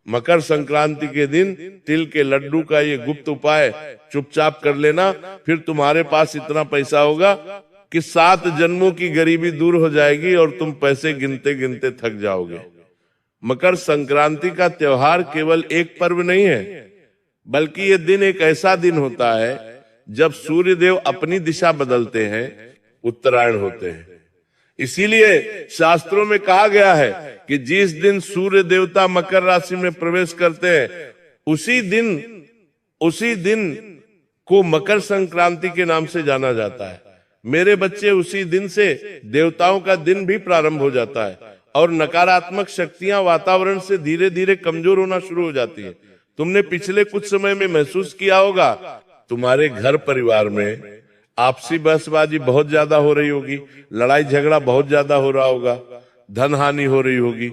मकर संक्रांति के दिन तिल के लड्डू का ये गुप्त उपाय चुपचाप कर लेना, फिर तुम्हारे पास इतना पैसा होगा कि 7 जन्मों की गरीबी दूर हो जाएगी और तुम पैसे गिनते गिनते थक जाओगे। मकर संक्रांति का त्योहार केवल एक पर्व नहीं है, बल्कि ये दिन एक ऐसा दिन होता है जब सूर्य देव अपनी दिशा बदलते हैं, उत्तरायण होते हैं। इसीलिए शास्त्रों में कहा गया है कि जिस दिन सूर्य देवता मकर राशि में प्रवेश करते हैं उसी दिन को मकर संक्रांति के नाम से जाना जाता है। मेरे बच्चे, उसी दिन से देवताओं का दिन भी प्रारंभ हो जाता है और नकारात्मक शक्तियां वातावरण से धीरे धीरे कमजोर होना शुरू हो जाती है। तुमने पिछले कुछ समय में महसूस किया होगा, तुम्हारे घर परिवार में आपसी बहसबाजी बहुत ज्यादा हो रही होगी, लड़ाई झगड़ा बहुत ज्यादा हो रहा होगा, धन हानि हो रही होगी,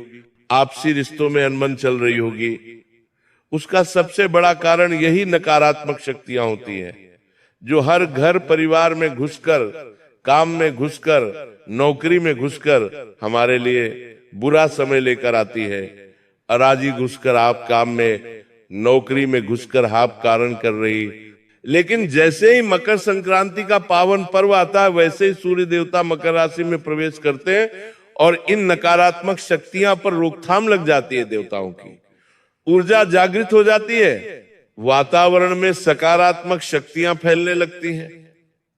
आपसी रिश्तों में अनबन चल रही होगी। उसका सबसे बड़ा कारण यही नकारात्मक शक्तियां होती हैं, जो हर घर परिवार में घुसकर, काम में घुसकर, नौकरी में घुसकर हमारे लिए बुरा समय लेकर आती है। अराजी घुसकर आप काम में, नौकरी में घुसकर आप कारण कर रही। लेकिन जैसे ही मकर संक्रांति का पावन पर्व आता है, वैसे ही सूर्य देवता मकर राशि में प्रवेश करते हैं और इन नकारात्मक शक्तियां पर रोकथाम लग जाती है। देवताओं की ऊर्जा जागृत हो जाती है, वातावरण में सकारात्मक शक्तियां फैलने लगती हैं,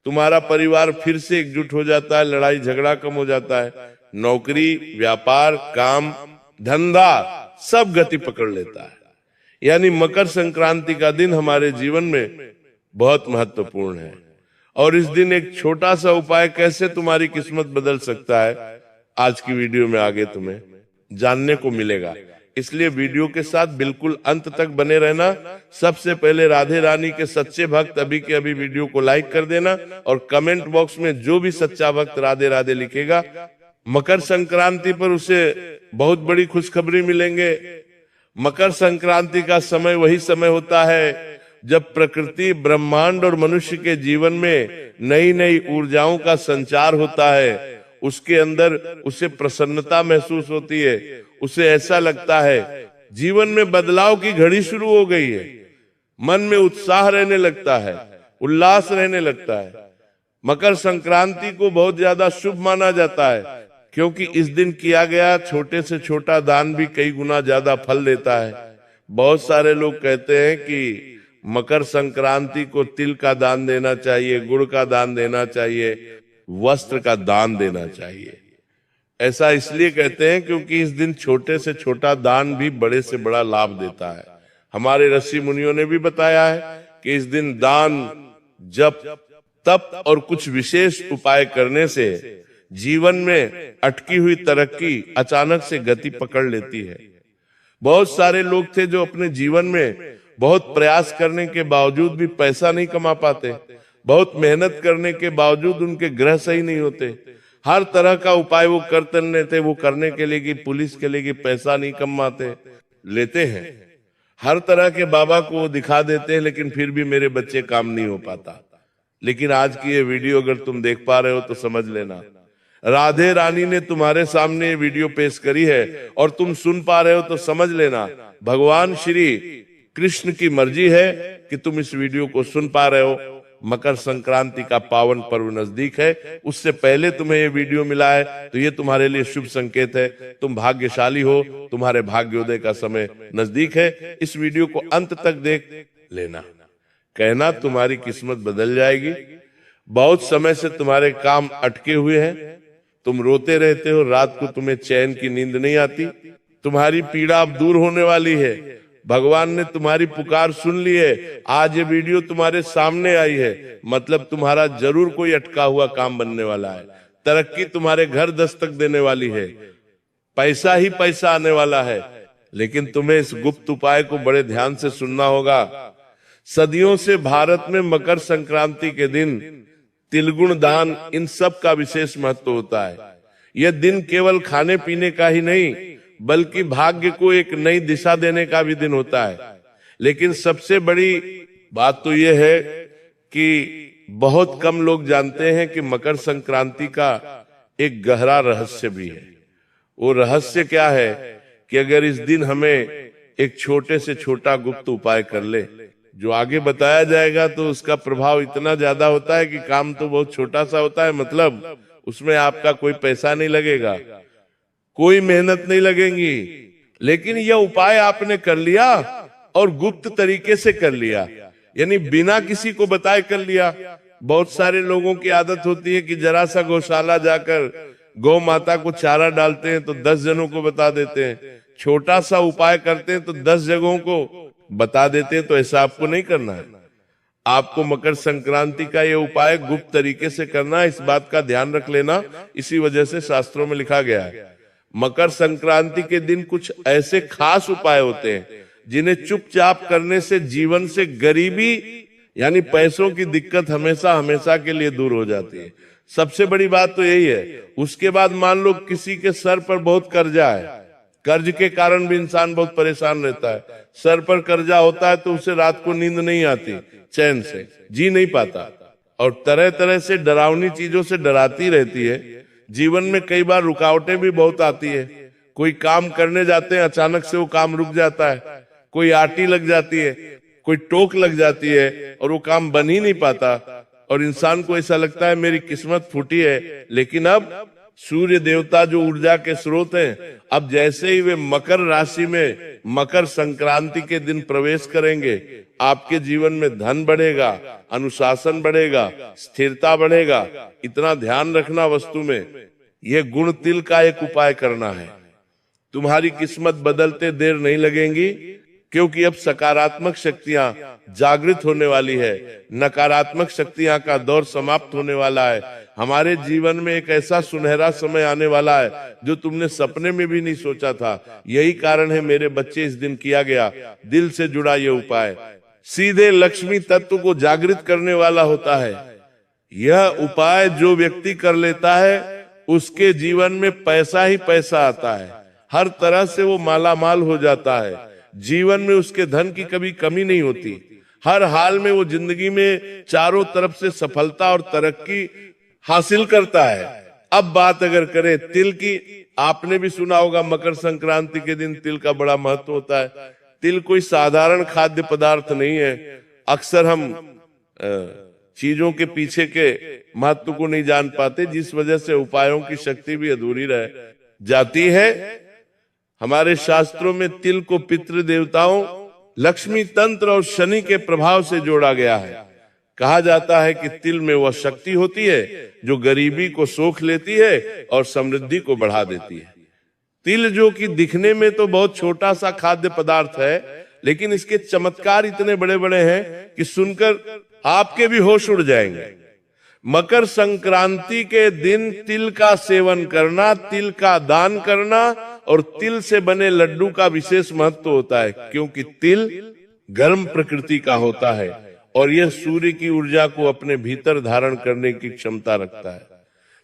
तुम्हारा परिवार फिर से एकजुट हो जाता है, लड़ाई झगड़ा कम हो जाता है, नौकरी, व्यापार, काम, धंधा सब गति पकड़ लेता है। यानी मकर संक्रांति का दिन हमारे जीवन में बहुत महत्वपूर्ण है और इस दिन एक छोटा सा उपाय कैसे तुम्हारी किस्मत बदल सकता है, आज की वीडियो में आगे तुम्हें जानने को मिलेगा। इसलिए वीडियो के साथ बिल्कुल अंत तक बने रहना। सबसे पहले राधे रानी के सच्चे भक्त अभी के अभी वीडियो को लाइक कर देना और कमेंट बॉक्स में जो भी सच्चा भक्त राधे राधे लिखेगा, मकर संक्रांति पर उसे बहुत बड़ी खुशखबरी मिलेंगे। मकर संक्रांति का समय वही समय होता है जब प्रकृति, ब्रह्मांड और मनुष्य के जीवन में नई नई ऊर्जाओं का संचार होता है। उसके अंदर उसे प्रसन्नता महसूस होती है, उसे ऐसा लगता है जीवन में बदलाव की घड़ी शुरू हो गई है, मन में उत्साह रहने लगता है, उल्लास रहने लगता है। मकर संक्रांति को बहुत ज्यादा शुभ माना जाता है, क्योंकि इस दिन किया गया छोटे से छोटा दान भी कई गुना ज्यादा फल देता है। बहुत सारे लोग कहते हैं कि मकर संक्रांति को तिल का दान देना चाहिए, गुड़ का दान देना चाहिए, वस्त्र का दान देना चाहिए। ऐसा इसलिए कहते हैं क्योंकि इस दिन छोटे से छोटा दान भी बड़े से बड़ा लाभ देता है। हमारे ऋषि मुनियों ने भी बताया है कि इस दिन दान, जप, तप और कुछ विशेष उपाय करने से जीवन में अटकी हुई तरक्की अचानक से गति पकड़ लेती है। बहुत सारे लोग थे जो अपने जीवन में बहुत प्रयास करने के बावजूद भी पैसा नहीं कमा पाते, बहुत मेहनत करने के बावजूद उनके ग्रह सही नहीं होते, हर तरह का उपाय वो करने के लिए कि पुलिस के लिए कि पैसा नहीं कमाते, लेते हैं, हर तरह के बाबा को वो दिखा देते हैं, लेकिन फिर भी मेरे बच्चे काम नहीं हो पाता। लेकिन आज की ये वीडियो अगर तुम देख पा रहे हो तो समझ लेना, राधे रानी ने तुम्हारे सामने ये वीडियो पेश करी है और तुम सुन पा रहे हो तो समझ लेना भगवान श्री कृष्ण की मर्जी है कि तुम इस वीडियो को सुन पा रहे हो। मकर संक्रांति का पावन पर्व नजदीक है, उससे पहले तुम्हें ये वीडियो मिला है तो ये तुम्हारे लिए शुभ संकेत है। तुम भाग्यशाली हो, तुम्हारे भाग्योदय का समय नजदीक है। इस वीडियो को अंत तक देख लेना, कहना तुम्हारी किस्मत बदल जाएगी। बहुत समय से तुम्हारे काम अटके हुए हैं, तुम रोते रहते हो, रात को तुम्हें चैन की नींद नहीं आती, तुम्हारी पीड़ा अब दूर होने वाली है। भगवान ने तुम्हारी पुकार सुन ली है। आज ये वीडियो तुम्हारे सामने आई है, मतलब तुम्हारा जरूर कोई अटका हुआ काम बनने वाला है, तरक्की तुम्हारे घर दस्तक देने वाली है, पैसा ही पैसा आने वाला है। लेकिन तुम्हें इस गुप्त उपाय को बड़े ध्यान से सुनना होगा। सदियों से भारत में मकर संक्रांति के दिन तिलगुण दान, इन सब का विशेष महत्व होता है। यह दिन केवल खाने पीने का ही नहीं, बल्कि भाग्य को एक नई दिशा देने का भी दिन होता है। लेकिन सबसे बड़ी बात तो यह है कि बहुत कम लोग जानते हैं कि मकर संक्रांति का एक गहरा रहस्य भी है। वो रहस्य क्या है कि अगर इस दिन हमें एक छोटे से छोटा गुप्त उपाय कर ले। जो आगे बताया जाएगा तो उसका प्रभाव इतना ज्यादा होता है कि काम तो बहुत छोटा सा होता है, मतलब उसमें आपका कोई पैसा नहीं लगेगा, कोई मेहनत नहीं लगेगी, लेकिन यह उपाय आपने कर लिया और गुप्त तरीके से कर लिया, यानी बिना किसी को बताए कर लिया। बहुत सारे लोगों की आदत होती है कि जरा सा गौशाला जाकर गौ माता को चारा डालते हैं तो 10 जनों को बता देते हैं, छोटा सा उपाय करते हैं तो 10 जगहों को बता देते हैं। तो ऐसा आपको नहीं करना है। आपको मकर संक्रांति का ये उपाय गुप्त तरीके से करना है, इस बात का ध्यान रख लेना। इसी वजह से शास्त्रों में लिखा गया है मकर संक्रांति के दिन कुछ ऐसे खास उपाय होते हैं जिन्हें चुपचाप करने से जीवन से गरीबी यानी पैसों की दिक्कत हमेशा हमेशा के लिए दूर हो जाती है। सबसे बड़ी बात तो यही है। उसके बाद मान लो किसी के सर पर बहुत कर्जा है, कर्ज के कारण भी इंसान बहुत परेशान रहता है। सर पर कर्जा होता है तो उसे रात को नींद नहीं आती, चैन से जी नहीं पाता, और तरह तरह से डरावनी चीजों से डराती रहती है। जीवन में कई बार रुकावटें भी बहुत आती है। कोई काम करने जाते हैं, अचानक से वो काम रुक जाता है, कोई आटी लग जाती है, कोई टोक लग जाती है और वो काम बन ही नहीं पाता, और इंसान को ऐसा लगता है मेरी किस्मत फूटी है। लेकिन अब सूर्य देवता जो ऊर्जा के स्रोत हैं, अब जैसे ही वे मकर राशि में मकर संक्रांति के दिन प्रवेश करेंगे, आपके जीवन में धन बढ़ेगा, अनुशासन बढ़ेगा, स्थिरता बढ़ेगा। इतना ध्यान रखना वस्तु में, यह गुण तिल का एक उपाय करना है। तुम्हारी किस्मत बदलते देर नहीं लगेगी, क्योंकि अब सकारात्मक शक्तियां जागृत होने वाली है, नकारात्मक शक्तियां का दौर समाप्त होने वाला है। हमारे जीवन में एक ऐसा सुनहरा समय आने वाला है जो तुमने सपने में भी नहीं सोचा था। यही कारण है मेरे बच्चे, इस दिन किया गया दिल से जुड़ा ये उपाय सीधे लक्ष्मी तत्व को जागृत करने वाला होता है। यह उपाय जो व्यक्ति कर लेता है उसके जीवन में पैसा ही पैसा आता है, हर तरह से वो मालामाल हो जाता है। जीवन में उसके धन की कभी कमी नहीं होती, हर हाल में वो जिंदगी में चारों तरफ से सफलता और तरक्की हासिल करता है। अब बात अगर करें तिल की, आपने भी सुना होगा मकर संक्रांति के दिन तिल का बड़ा महत्व होता है। तिल कोई साधारण खाद्य पदार्थ नहीं है। अक्सर हम चीजों के पीछे के महत्व को नहीं जान पाते, जिस वजह से उपायों की शक्ति भी अधूरी रह जाती है। हमारे शास्त्रों में तिल को पितृ देवताओं, लक्ष्मी तंत्र और शनि के प्रभाव से जोड़ा गया है। कहा जाता है कि तिल में वह शक्ति होती है जो गरीबी को सोख लेती है और समृद्धि को बढ़ा देती है। तिल जो कि दिखने में तो बहुत छोटा सा खाद्य पदार्थ है, लेकिन इसके चमत्कार इतने बड़े बड़े हैं कि सुनकर आपके भी होश उड़ जाएंगे। मकर संक्रांति के दिन तिल का सेवन करना, तिल का दान करना और तिल से बने लड्डू का विशेष महत्व होता है, क्योंकि तिल गर्म प्रकृति का होता है और यह सूर्य की ऊर्जा को अपने भीतर धारण करने की क्षमता रखता है।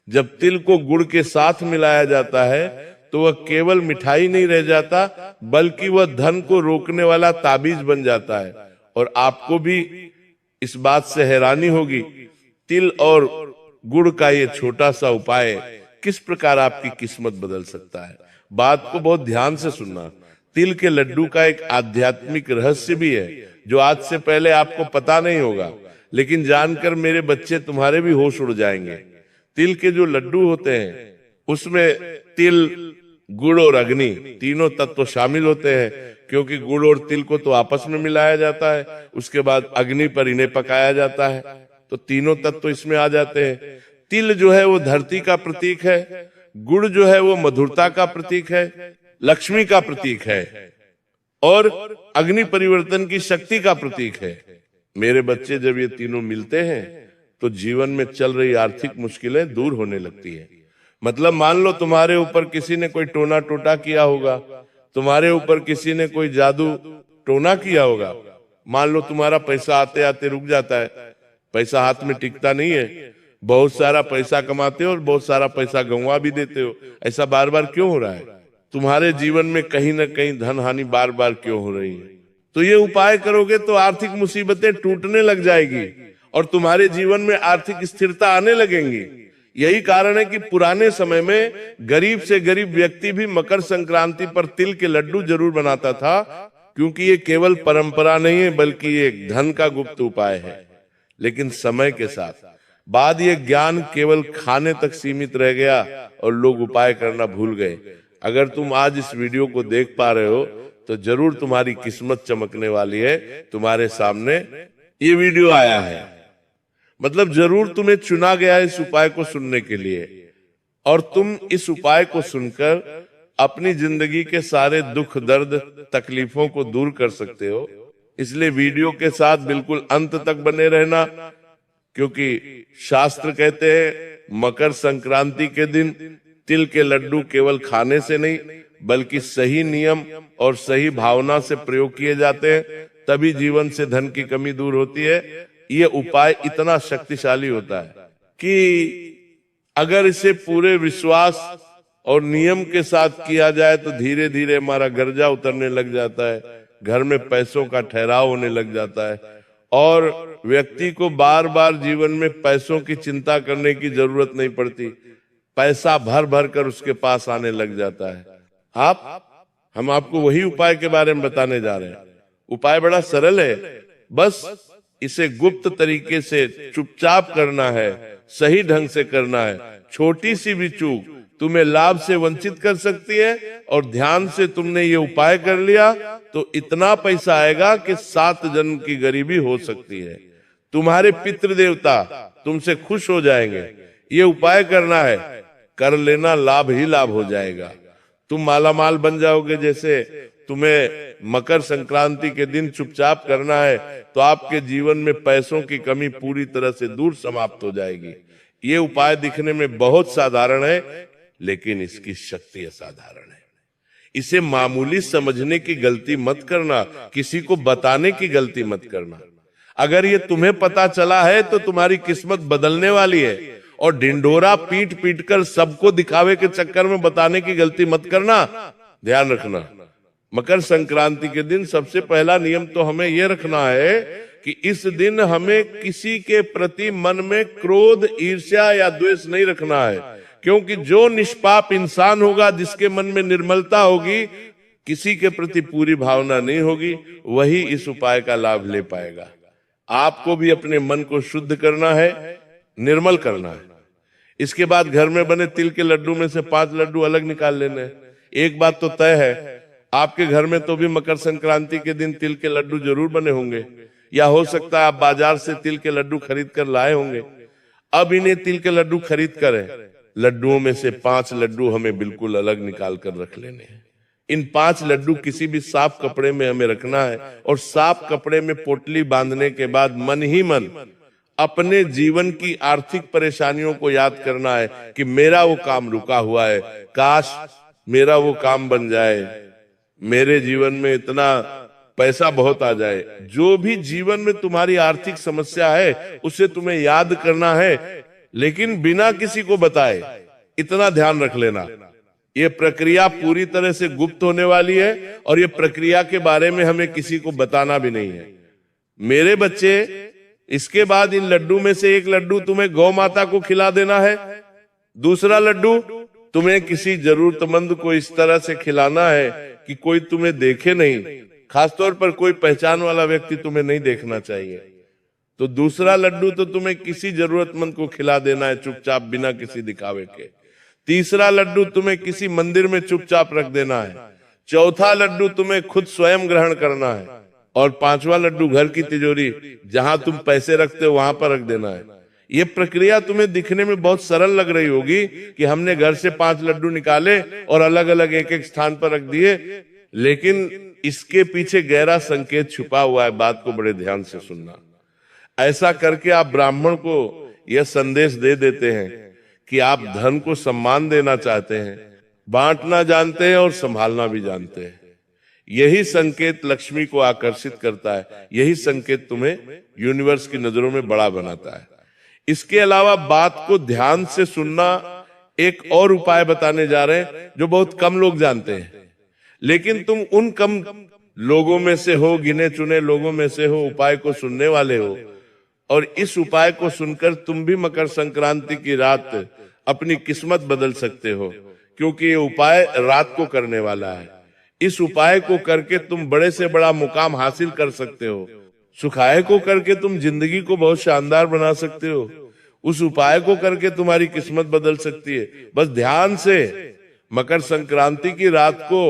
जब तिल को गुड़ के साथ मिलाया जाता है तो वह केवल मिठाई नहीं रह जाता, बल्कि वह धन को रोकने वाला ताबीज बन जाता है। और आपको भी इस बात से हैरानी होगी, तिल और गुड़ का ये छोटा सा उपाय किस प्रकार आपकी किस्मत बदल सकता है। बात को बहुत ध्यान से सुनना। तिल के लड्डू का एक आध्यात्मिक रहस्य भी है जो आज से पहले आपको पता नहीं होगा, लेकिन जानकर मेरे बच्चे तुम्हारे भी होश उड़ जाएंगे। तिल के जो लड्डू होते हैं उसमें तिल, गुड़ और अग्नि तीनों तत्व शामिल होते हैं, क्योंकि गुड़ और तिल को तो आपस में मिलाया जाता है, उसके बाद अग्नि पर इन्हें पकाया जाता है, तो तीनों तत्व इसमें आ जाते हैं। तिल जो है वो धरती का प्रतीक है, गुड़ जो है वो मधुरता का प्रतीक है, लक्ष्मी का प्रतीक है, और अग्नि परिवर्तन की शक्ति का प्रतीक है। मेरे बच्चे जब ये तीनों मिलते हैं तो जीवन में चल रही आर्थिक मुश्किलें दूर होने लगती है। मतलब मान लो तुम्हारे ऊपर किसी ने कोई टोना टोटा किया होगा, तुम्हारे ऊपर किसी ने कोई जादू टोना किया होगा, मान लो तुम्हारा पैसा आते आते रुक जाता है, पैसा हाथ में टिकता नहीं है, बहुत सारा पैसा कमाते हो और बहुत सारा पैसा गंवा भी देते हो। ऐसा बार बार क्यों हो रहा है? तुम्हारे जीवन में कहीं ना कहीं धन हानि बार बार क्यों हो रही है? तो ये उपाय करोगे तो आर्थिक मुसीबतें टूटने लग जाएगी और तुम्हारे जीवन में आर्थिक स्थिरता आने लगेंगी। यही कारण है कि पुराने समय में गरीब से गरीब व्यक्ति भी मकर संक्रांति पर तिल के लड्डू जरूर बनाता था, क्योंकि ये केवल परंपरा नहीं है बल्कि ये एक धन का गुप्त उपाय है। लेकिन समय के साथ बाद ये ज्ञान केवल खाने तक सीमित रह गया और लोग उपाय करना भूल गए। अगर तुम आज इस वीडियो को देख पा रहे हो तो जरूर तुम्हारी किस्मत चमकने वाली है। तुम्हारे सामने ये वीडियो आया है, मतलब जरूर तुम्हें चुना गया है इस उपाय को सुनने के लिए, और तुम इस उपाय को सुनकर अपनी जिंदगी के सारे दुख दर्द तकलीफों को दूर कर सकते हो। इसलिए वीडियो के साथ बिल्कुल अंत तक बने रहना, क्योंकि शास्त्र कहते हैं मकर संक्रांति के दिन तिल के लड्डू केवल खाने से नहीं बल्कि सही नियम और सही भावना से प्रयोग किए जाते हैं, तभी जीवन से धन की कमी दूर होती है। ये उपाय इतना शक्तिशाली होता है कि अगर इसे पूरे विश्वास और नियम के साथ किया जाए तो धीरे धीरे हमारा गर्जा उतरने लग जाता है, घर में पैसों का ठहराव होने लग जाता है और व्यक्ति को बार बार जीवन में पैसों की चिंता करने की जरूरत नहीं पड़ती। पैसा भर भर कर उसके पास आने लग जाता है। हम आपको वही उपाय के बारे में बताने जा रहे हैं। उपाय बड़ा सरल है, बस इसे गुप्त तरीके से चुपचाप करना है, सही ढंग से करना है। छोटी सी भी चूक तुम्हें लाभ से वंचित कर सकती है, और ध्यान से तुमने ये उपाय कर लिया तो इतना पैसा आएगा कि 7 जन्म की गरीबी हो सकती है। तुम्हारे पितृ देवता तुमसे खुश हो जाएंगे। ये उपाय करना है, कर लेना, लाभ ही लाभ हो जाएगा। तुम मालामाल बन जाओगे। जैसे तुम्हें मकर संक्रांति के दिन चुपचाप करना है तो आपके जीवन में पैसों की कमी पूरी तरह से दूर समाप्त हो जाएगी। ये उपाय दिखने में बहुत साधारण है, लेकिन इसकी शक्ति असाधारण है। इसे मामूली समझने की गलती मत करना, किसी को बताने की गलती मत करना। अगर ये तुम्हें पता चला है तो तुम्हारी किस्मत बदलने वाली है, और ढिंढोरा पीट पीट कर सबको दिखावे के चक्कर में बताने की गलती मत करना। ध्यान रखना, मकर संक्रांति के दिन सबसे पहला नियम तो हमें यह रखना है कि इस दिन हमें किसी के प्रति मन में क्रोध, ईर्ष्या या द्वेष नहीं रखना है, क्योंकि जो निष्पाप इंसान होगा, जिसके मन में निर्मलता होगी, किसी के प्रति पूरी भावना नहीं होगी, वही इस उपाय का लाभ ले पाएगा। आपको भी अपने मन को शुद्ध करना है, निर्मल करना है। इसके बाद घर में बने तिल के लड्डू में से 5 लड्डू अलग निकाल लेने। एक बात तो तय है, आपके घर में तो भी मकर संक्रांति के दिन तिल के लड्डू जरूर बने होंगे, या हो सकता है आप बाजार से तिल के लड्डू खरीद कर लाए होंगे। अब इन्हें तिल के लड्डू खरीद कर लड्डुओं में से 5 लड्डू हमें बिल्कुल अलग निकाल कर रख लेने हैं। इन 5 लड्डू किसी भी साफ कपड़े में हमें रखना है, और साफ कपड़े में पोटली बांधने के बाद मन ही मन अपने जीवन की आर्थिक परेशानियों को याद करना है कि मेरा वो काम रुका हुआ है, काश मेरा वो काम बन जाए, मेरे जीवन में इतना पैसा बहुत आ जाए। जो भी जीवन में तुम्हारी आर्थिक समस्या है उसे तुम्हें याद करना है, लेकिन बिना किसी को बताए। इतना ध्यान रख लेना, ये प्रक्रिया पूरी तरह से गुप्त होने वाली है, और ये प्रक्रिया के बारे में हमें किसी को बताना भी नहीं है। मेरे बच्चे, इसके बाद इन लड्डू में से एक लड्डू तुम्हें गौ माता को खिला देना है, दूसरा लड्डू तुम्हें किसी जरूरतमंद को इस तरह से खिलाना है कि कोई तुम्हें देखे नहीं, खासतौर पर कोई पहचान वाला व्यक्ति तुम्हें नहीं देखना चाहिए। तो दूसरा लड्डू तो तुम्हें किसी जरूरतमंद को खिला देना है चुपचाप, बिना किसी दिखावे के। तीसरा लड्डू तुम्हें किसी मंदिर में चुपचाप रख देना है। चौथा लड्डू तुम्हें खुद स्वयं ग्रहण करना है, और 5वां लड्डू घर की तिजोरी जहां तुम पैसे रखते हो वहां पर रख देना है। ये प्रक्रिया तुम्हें दिखने में बहुत सरल लग रही होगी कि हमने घर से 5 लड्डू निकाले और अलग अलग एक एक स्थान पर रख दिए, लेकिन इसके पीछे गहरा संकेत छुपा हुआ है। बात को बड़े ध्यान से सुनना। ऐसा करके आप ब्राह्मण को यह संदेश दे देते हैं कि आप धन को सम्मान देना चाहते हैं, बांटना जानते हैं और संभालना भी जानते हैं। यही संकेत लक्ष्मी को आकर्षित करता है, यही संकेत तुम्हें यूनिवर्स की नजरों में बड़ा बनाता है। इसके अलावा बात को ध्यान से सुनना, एक और उपाय बताने जा रहे हैं जो बहुत कम लोग जानते हैं, लेकिन तुम उन कम लोगों में से हो, गिने चुने लोगों में से हो, उपाय को सुनने वाले हो, और इस उपाय को सुनकर तुम भी मकर संक्रांति की रात अपनी किस्मत बदल सकते हो, क्योंकि ये उपाय रात को करने वाला है। इस उपाय को करके तुम बड़े से बड़ा मुकाम हासिल कर सकते हो। सुखाय को करके तुम जिंदगी को बहुत शानदार बना सकते हो। उस उपाय को करके तुम्हारी किस्मत बदल सकती है। बस ध्यान से मकर संक्रांति की रात को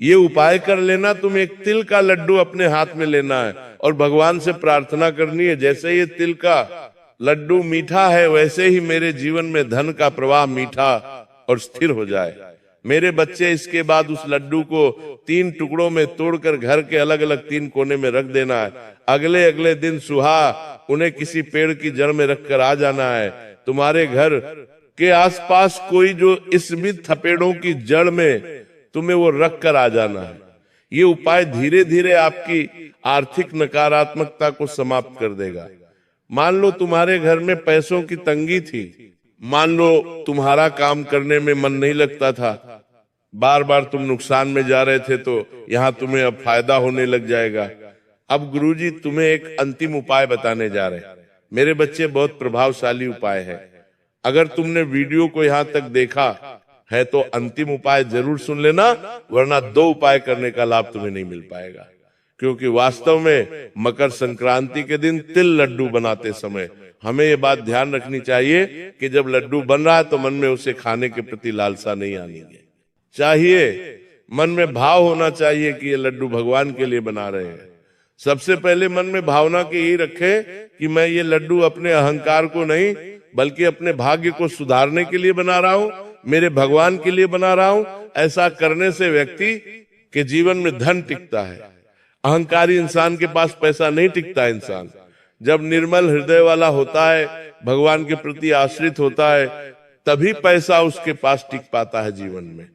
ये उपाय कर लेना। तुम एक तिल का लड्डू अपने हाथ में लेना है और भगवान से प्रार्थना करनी है, जैसे ये तिल का लड्डू मीठा है वैसे ही मेरे जीवन में धन का प्रवाह मीठा और स्थिर हो जाए। मेरे बच्चे इसके बाद उस लड्डू को 3 टुकड़ों में तोड़कर घर के अलग अलग 3 कोने में रख देना है। अगले अगले दिन सुबह उन्हें किसी पेड़ की जड़ में रखकर आ जाना है। तुम्हारे घर के आसपास कोई जो स्मित थपेड़ों की जड़ में तुम्हें वो रख कर आ जाना है। ये उपाय धीरे धीरे आपकी आर्थिक नकारात्मकता को समाप्त कर देगा। मान लो तुम्हारे घर में पैसों की तंगी थी, मान लो तुम्हारा काम करने में मन नहीं लगता था, बार बार तुम नुकसान में जा रहे थे, तो यहाँ तुम्हें अब फायदा होने लग जाएगा। अब गुरुजी तुम्हें एक अंतिम उपाय बताने जा रहे हैं। मेरे बच्चे, बहुत प्रभावशाली उपाय है। अगर तुमने वीडियो को यहाँ तक देखा है तो अंतिम उपाय जरूर सुन लेना, वरना 2 उपाय करने का लाभ तुम्हें नहीं मिल पाएगा। क्योंकि वास्तव में मकर संक्रांति के दिन तिल लड्डू बनाते समय हमें ये बात ध्यान रखनी चाहिए कि जब लड्डू बन रहा है तो मन में उसे खाने के प्रति लालसा नहीं आनी चाहिए। मन में भाव होना चाहिए कि ये लड्डू भगवान के लिए बना रहे हैं। सबसे पहले मन में भावना की यही रखे कि मैं ये लड्डू अपने अहंकार को नहीं बल्कि अपने भाग्य को सुधारने के लिए बना रहा हूं, मेरे भगवान के लिए बना रहा हूं। ऐसा करने से व्यक्ति के जीवन में धन टिकता है। अहंकारी इंसान के पास पैसा नहीं टिकता। इंसान जब निर्मल हृदय वाला होता है, भगवान के प्रति आश्रित होता है, तभी पैसा उसके पास टिक पाता है जीवन में।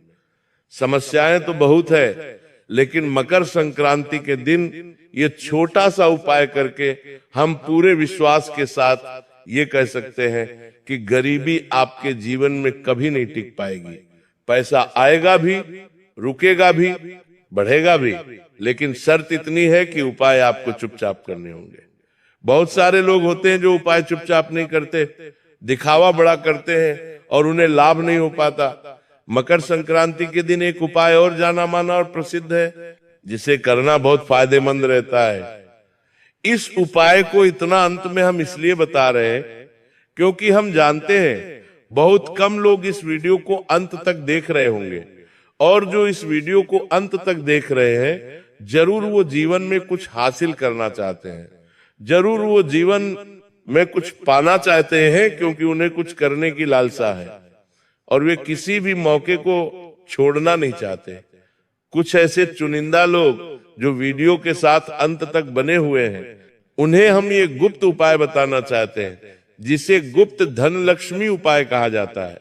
समस्याएं तो बहुत है, लेकिन मकर संक्रांति के दिन ये छोटा सा उपाय करके हम पूरे विश्वास के साथ ये कह सकते हैं कि गरीबी आपके जीवन में कभी नहीं टिक पाएगी। पैसा आएगा भी, रुकेगा भी, बढ़ेगा भी, लेकिन शर्त इतनी है कि उपाय आपको चुपचाप करने होंगे। बहुत सारे लोग होते हैं जो उपाय चुपचाप नहीं करते, दिखावा बड़ा करते हैं और उन्हें लाभ नहीं हो पाता। मकर संक्रांति के दिन एक उपाय और जाना माना और प्रसिद्ध है, जिसे करना बहुत फायदेमंद रहता है। इस उपाय को इतना अंत में हम इसलिए बता रहे हैं क्योंकि हम जानते हैं बहुत कम लोग इस वीडियो को अंत तक देख रहे होंगे, और जो इस वीडियो को अंत तक देख रहे हैं जरूर वो जीवन में कुछ हासिल करना चाहते हैं, जरूर वो जीवन में कुछ पाना चाहते हैं, क्योंकि उन्हें कुछ करने की लालसा है और वे किसी भी मौके को छोड़ना नहीं चाहते। कुछ ऐसे चुनिंदा लोग जो वीडियो के साथ अंत तक बने हुए हैं, उन्हें हम ये गुप्त उपाय बताना चाहते हैं, जिसे गुप्त धन लक्ष्मी उपाय कहा जाता है।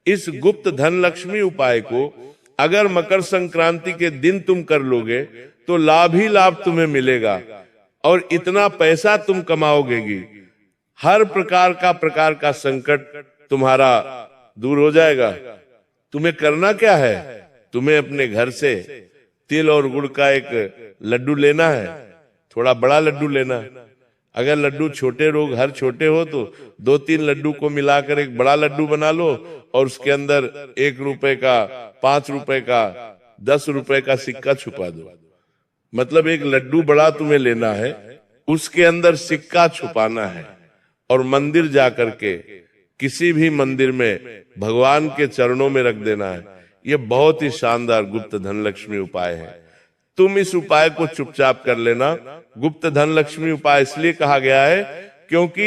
इस गुप्त धन लक्ष्मी उपाय को अगर मकर संक्रांति के दिन तुम कर लोगे तो लाभ ही लाभ तुम्हें मिलेगा और इतना पैसा तुम कमाओगे कि हर प्रकार का संकट तुम्हारा दूर हो जाएगा। तुम्हें करना क्या है? तुम्हें अपने घर से तिल और गुड़ का एक लड्डू लेना है, थोड़ा बड़ा लड्डू लेना है। अगर लड्डू छोटे लोग हर छोटे हो तो 2-3 लड्डू को मिलाकर एक बड़ा लड्डू बना लो और उसके अंदर 1 रुपए का, 5 रुपए का, 10 रुपए का सिक्का छुपा दो। मतलब एक लड्डू बड़ा तुम्हें लेना है, उसके अंदर सिक्का छुपाना है और मंदिर जाकर के किसी भी मंदिर में भगवान के चरणों में रख देना है। यह बहुत ही शानदार गुप्त धन लक्ष्मी उपाय है। तुम इस उपाय को चुपचाप कर लेना। गुप्त धन लक्ष्मी उपाय इसलिए कहा गया है क्योंकि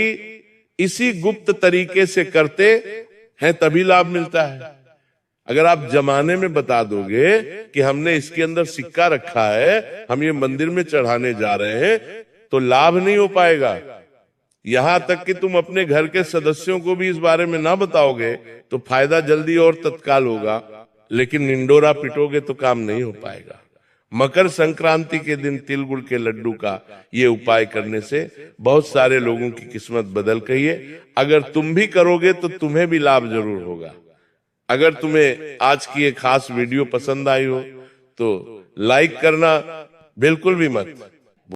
इसी गुप्त तरीके से करते हैं तभी लाभ मिलता है। अगर आप जमाने में बता दोगे कि हमने इसके अंदर सिक्का रखा है, हम ये मंदिर में चढ़ाने जा रहे हैं, तो लाभ नहीं हो पाएगा। यहां तक कि तुम अपने घर के सदस्यों को भी इस बारे में ना बताओगे तो फायदा जल्दी और तत्काल होगा, लेकिन निंडोरा पिटोगे तो काम नहीं हो पाएगा। मकर संक्रांति के दिन तिल गुड़ के लड्डू का ये उपाय करने से बहुत सारे लोगों की किस्मत बदल गई है। अगर तुम भी करोगे तो तुम्हें भी लाभ जरूर होगा। अगर तुम्हें आज की ये खास वीडियो पसंद आई हो तो लाइक करना बिल्कुल भी मत